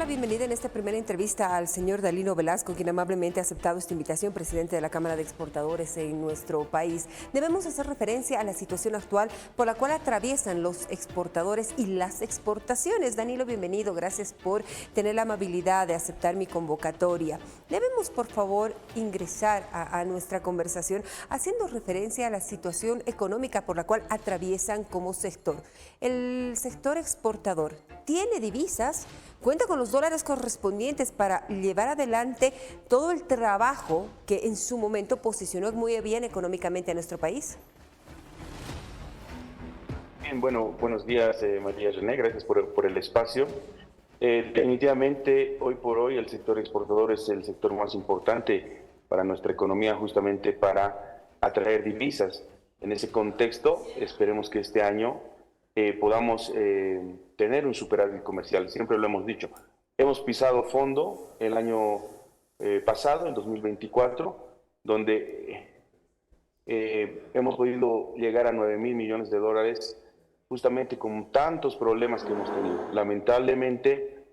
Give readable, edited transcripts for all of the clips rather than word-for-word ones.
la bienvenida en esta primera entrevista al señor Dalino Velasco, quien amablemente ha aceptado esta invitación, presidente de la Cámara de Exportadores en nuestro país. Debemos hacer referencia a la situación actual por la cual atraviesan los exportadores y las exportaciones. Danilo, bienvenido. Gracias por tener la amabilidad de aceptar mi convocatoria. Debemos, por favor, ingresar a nuestra conversación haciendo referencia a la situación económica por la cual atraviesan como sector. El sector exportador tiene divisas, cuenta con los dólares correspondientes para llevar adelante todo el trabajo que en su momento posicionó muy bien económicamente a nuestro país. Bien, bueno, buenos días, María René, gracias por el espacio. Definitivamente, hoy por hoy, el sector exportador es el sector más importante para nuestra economía, justamente para atraer divisas. En ese contexto, esperemos que este año podamos tener un superávit comercial, siempre lo hemos dicho. Hemos pisado fondo el año pasado, en 2024, donde hemos podido llegar a 9.000 millones de dólares justamente con tantos problemas que hemos tenido. Lamentablemente,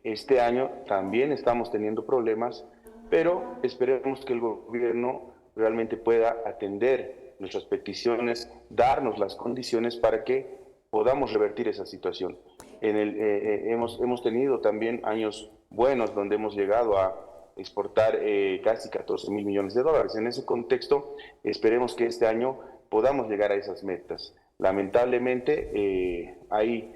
este año también estamos teniendo problemas, pero esperemos que el gobierno realmente pueda atender nuestras peticiones, darnos las condiciones para que podamos revertir esa situación. Hemos tenido también años buenos donde hemos llegado a exportar casi 14.000 millones de dólares. En ese contexto, esperemos que este año podamos llegar a esas metas. Lamentablemente, hay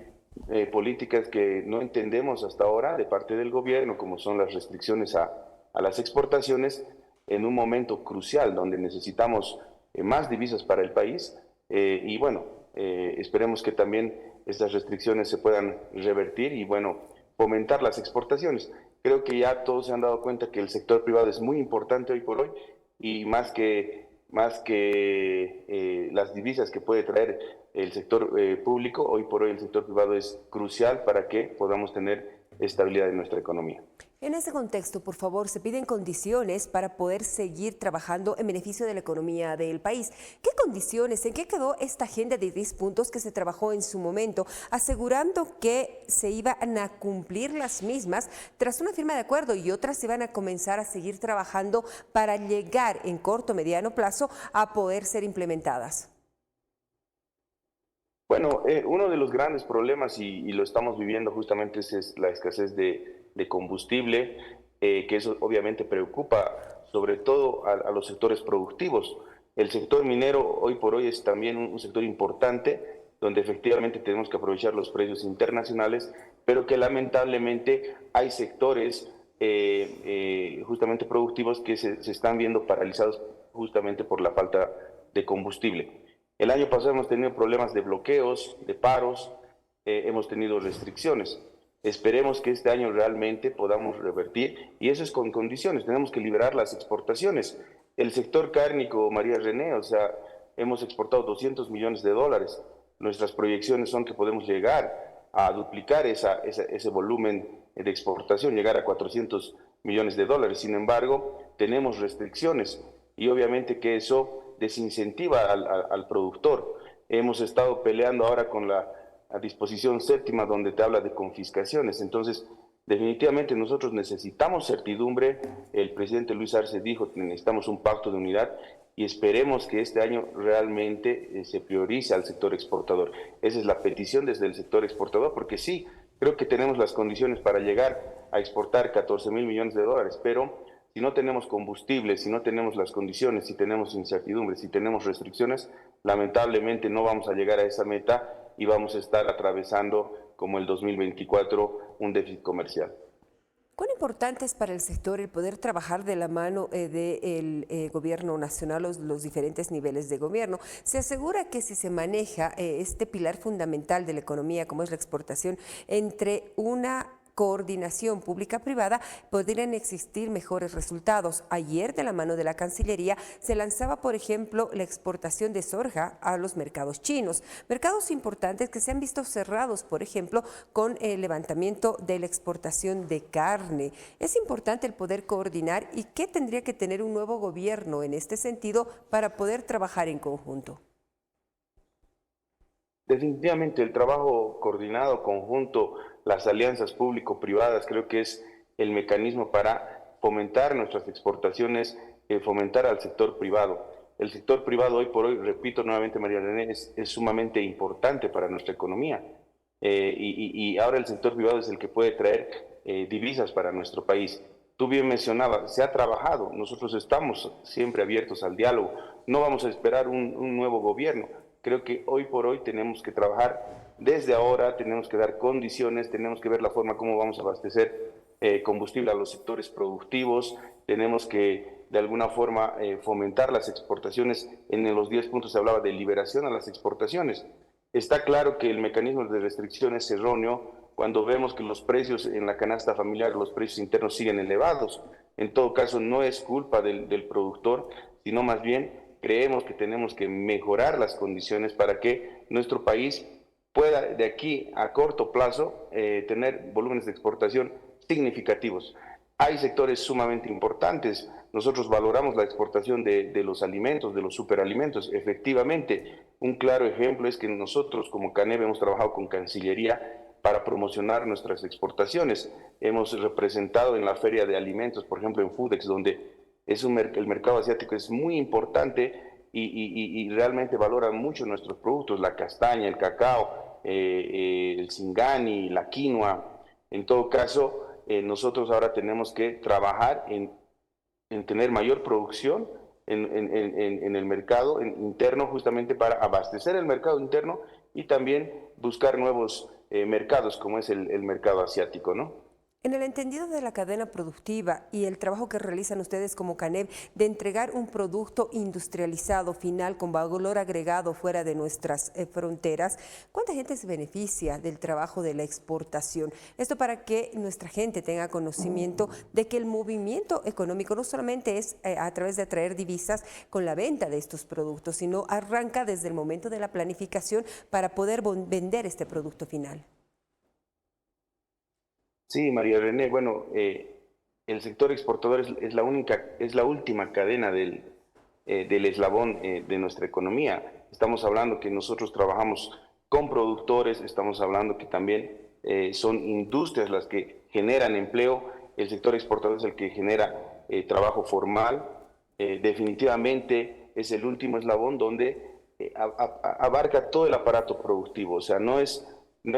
políticas que no entendemos hasta ahora de parte del gobierno, como son las restricciones a las exportaciones, en un momento crucial donde necesitamos más divisas para el país. Y bueno, esperemos que también estas restricciones se puedan revertir y bueno, fomentar las exportaciones. Creo que ya todos se han dado cuenta que el sector privado es muy importante hoy por hoy y más que las divisas que puede traer el sector público, hoy por hoy el sector privado es crucial para que podamos tener estabilidad en nuestra economía. En ese contexto, por favor, se piden condiciones para poder seguir trabajando en beneficio de la economía del país. ¿Qué condiciones? ¿En qué quedó esta agenda de 10 puntos que se trabajó en su momento, asegurando que se iban a cumplir las mismas tras una firma de acuerdo y otras se van a comenzar a seguir trabajando para llegar en corto o mediano plazo a poder ser implementadas? Bueno, uno de los grandes problemas, y lo estamos viviendo justamente, es la escasez de combustible, que eso obviamente preocupa sobre todo a los sectores productivos. El sector minero hoy por hoy es también un sector importante, donde efectivamente tenemos que aprovechar los precios internacionales, pero que lamentablemente hay sectores justamente productivos que se están viendo paralizados justamente por la falta de combustible. El año pasado hemos tenido problemas de bloqueos, de paros, hemos tenido restricciones. Esperemos que este año realmente podamos revertir y eso es con condiciones. Tenemos que liberar las exportaciones. El sector cárnico, María René, o sea, hemos exportado 200 millones de dólares. Nuestras proyecciones son que podemos llegar a duplicar ese volumen de exportación, llegar a 400 millones de dólares. Sin embargo, tenemos restricciones y obviamente que eso desincentiva al productor. Hemos estado peleando ahora con la disposición séptima donde te habla de confiscaciones. Entonces, definitivamente nosotros necesitamos certidumbre. El presidente Luis Arce dijo que necesitamos un pacto de unidad y esperemos que este año realmente se priorice al sector exportador. Esa es la petición desde el sector exportador, porque sí, creo que tenemos las condiciones para llegar a exportar 14.000 millones de dólares, pero si no tenemos combustible, si no tenemos las condiciones, si tenemos incertidumbre, si tenemos restricciones, lamentablemente no vamos a llegar a esa meta y vamos a estar atravesando, como el 2024, un déficit comercial. ¿Cuán importante es para el sector el poder trabajar de la mano del gobierno nacional, los diferentes niveles de gobierno? Se asegura que si se maneja este pilar fundamental de la economía, como es la exportación, entre una coordinación pública-privada, podrían existir mejores resultados. Ayer, de la mano de la Cancillería, se lanzaba, por ejemplo, la exportación de soja a los mercados chinos. Mercados importantes que se han visto cerrados, por ejemplo, con el levantamiento de la exportación de carne. Es importante el poder coordinar y qué tendría que tener un nuevo gobierno en este sentido para poder trabajar en conjunto. Definitivamente el trabajo coordinado, conjunto, las alianzas público-privadas creo que es el mecanismo para fomentar nuestras exportaciones, fomentar al sector privado. El sector privado hoy por hoy, repito nuevamente María René, es sumamente importante para nuestra economía. Y ahora el sector privado es el que puede traer divisas para nuestro país. Tú bien mencionabas, se ha trabajado, nosotros estamos siempre abiertos al diálogo, no vamos a esperar un nuevo gobierno. Creo que hoy por hoy tenemos que trabajar desde ahora, tenemos que dar condiciones, tenemos que ver la forma como vamos a abastecer combustible a los sectores productivos, tenemos que de alguna forma fomentar las exportaciones. En los 10 puntos se hablaba de liberación a las exportaciones. Está claro que el mecanismo de restricción es erróneo cuando vemos que los precios en la canasta familiar, los precios internos siguen elevados. En todo caso, no es culpa del productor, sino más bien creemos que tenemos que mejorar las condiciones para que nuestro país pueda de aquí a corto plazo tener volúmenes de exportación significativos. Hay sectores sumamente importantes. Nosotros valoramos la exportación de los alimentos, de los superalimentos. Efectivamente, un claro ejemplo es que nosotros como CANEB hemos trabajado con Cancillería para promocionar nuestras exportaciones. Hemos representado en la Feria de Alimentos, por ejemplo en Foodex, donde el mercado asiático es muy importante y realmente valoran mucho nuestros productos, la castaña, el cacao, el singani, la quinoa. En todo caso, nosotros ahora tenemos que trabajar en tener mayor producción en el mercado interno, justamente para abastecer el mercado interno y también buscar nuevos mercados, como es el mercado asiático, ¿no? En el entendido de la cadena productiva y el trabajo que realizan ustedes como CANEB de entregar un producto industrializado final con valor agregado fuera de nuestras fronteras, ¿cuánta gente se beneficia del trabajo de la exportación? Esto para que nuestra gente tenga conocimiento de que el movimiento económico no solamente es a través de atraer divisas con la venta de estos productos, sino arranca desde el momento de la planificación para poder vender este producto final. Sí, María René, bueno, el sector exportador es la última cadena del eslabón de nuestra economía. Estamos hablando que nosotros trabajamos con productores, estamos hablando que también son industrias las que generan empleo, el sector exportador es el que genera trabajo formal, definitivamente es el último eslabón donde abarca todo el aparato productivo, o sea, no es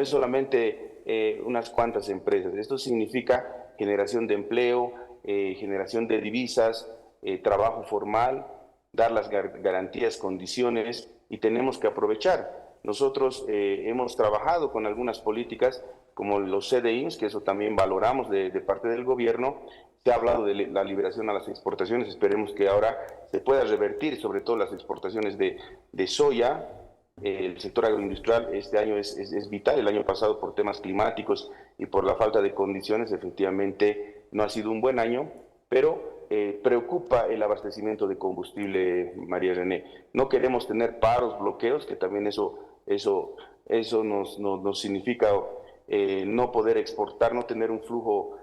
solamente unas cuantas empresas. Esto significa generación de empleo, generación de divisas, trabajo formal, dar las garantías, condiciones, y tenemos que aprovechar. Nosotros hemos trabajado con algunas políticas como los CDIs, que eso también valoramos de parte del gobierno. Se ha hablado de la liberación a las exportaciones, esperemos que ahora se pueda revertir, sobre todo las exportaciones de soya. El sector agroindustrial este año es vital. El año pasado, por temas climáticos y por la falta de condiciones, efectivamente no ha sido un buen año, pero preocupa el abastecimiento de combustible, María René. No queremos tener paros, bloqueos, que también eso nos significa no poder exportar, no tener un flujo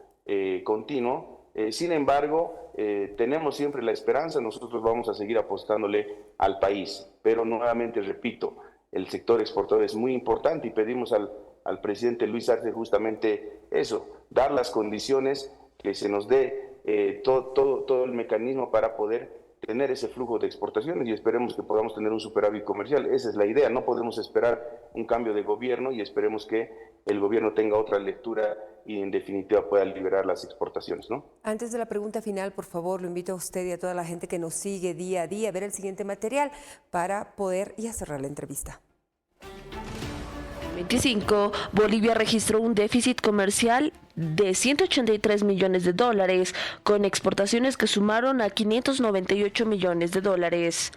continuo. Sin embargo, tenemos siempre la esperanza, nosotros vamos a seguir apostándole al país, pero nuevamente repito, el sector exportador es muy importante y pedimos al presidente Luis Arce justamente eso, dar las condiciones, que se nos dé todo el mecanismo para poder tener ese flujo de exportaciones y esperemos que podamos tener un superávit comercial. Esa es la idea, no podemos esperar un cambio de gobierno y esperemos que el gobierno tenga otra lectura y en definitiva pueda liberar las exportaciones, ¿no? Antes de la pregunta final, por favor, lo invito a usted y a toda la gente que nos sigue día a día a ver el siguiente material para poder ya cerrar la entrevista. 25, Bolivia registró un déficit comercial de 183 millones de dólares, con exportaciones que sumaron a 598 millones de dólares,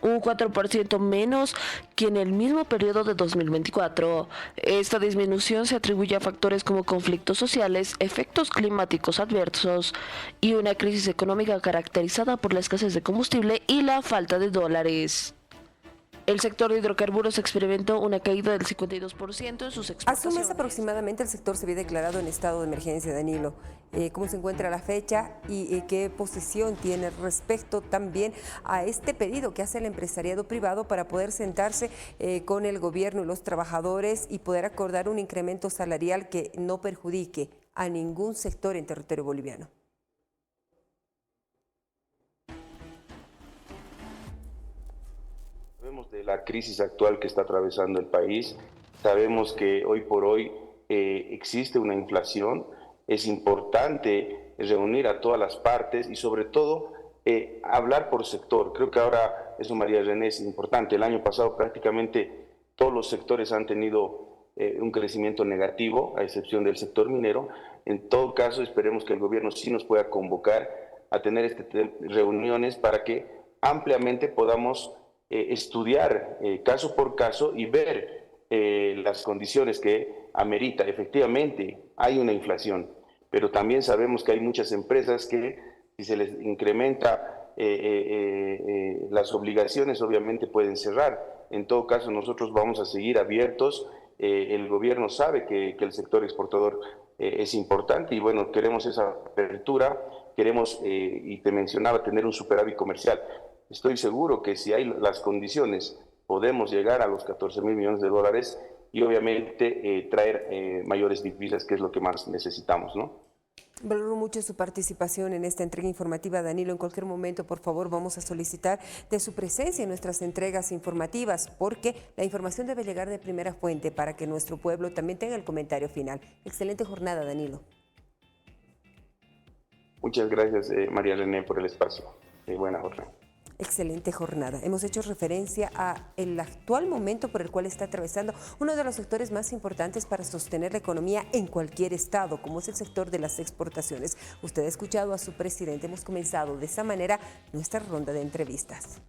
un 4% menos que en el mismo periodo de 2024. Esta disminución se atribuye a factores como conflictos sociales, efectos climáticos adversos y una crisis económica caracterizada por la escasez de combustible y la falta de dólares. El sector de hidrocarburos experimentó una caída del 52% en sus exportaciones. Hace un mes aproximadamente el sector se había declarado en estado de emergencia, Danilo. ¿Cómo se encuentra la fecha y qué posición tiene respecto también a este pedido que hace el empresariado privado para poder sentarse con el gobierno y los trabajadores y poder acordar un incremento salarial que no perjudique a ningún sector en territorio boliviano? Sabemos de la crisis actual que está atravesando el país, sabemos que hoy por hoy existe una inflación, es importante reunir a todas las partes y sobre todo hablar por sector. Creo que ahora eso, María René, es importante. El año pasado prácticamente todos los sectores han tenido un crecimiento negativo, a excepción del sector minero. En todo caso, esperemos que el gobierno sí nos pueda convocar a tener reuniones para que ampliamente podamos estudiar caso por caso y ver las condiciones que amerita. Efectivamente, hay una inflación, pero también sabemos que hay muchas empresas que si se les incrementa las obligaciones, obviamente pueden cerrar. En todo caso, nosotros vamos a seguir abiertos. El gobierno sabe que el sector exportador es importante y bueno, queremos esa apertura, queremos, y te mencionaba, tener un superávit comercial. Estoy seguro que si hay las condiciones, podemos llegar a los 14.000 millones de dólares y obviamente traer mayores divisas, que es lo que más necesitamos, ¿no? Valoro mucho su participación en esta entrega informativa, Danilo. En cualquier momento, por favor, vamos a solicitar de su presencia en nuestras entregas informativas, porque la información debe llegar de primera fuente para que nuestro pueblo también tenga el comentario final. Excelente jornada, Danilo. Muchas gracias, María René, por el espacio. Buena jornada. Excelente jornada. Hemos hecho referencia a el actual momento por el cual está atravesando uno de los sectores más importantes para sostener la economía en cualquier estado, como es el sector de las exportaciones. Usted ha escuchado a su presidente. Hemos comenzado de esa manera nuestra ronda de entrevistas.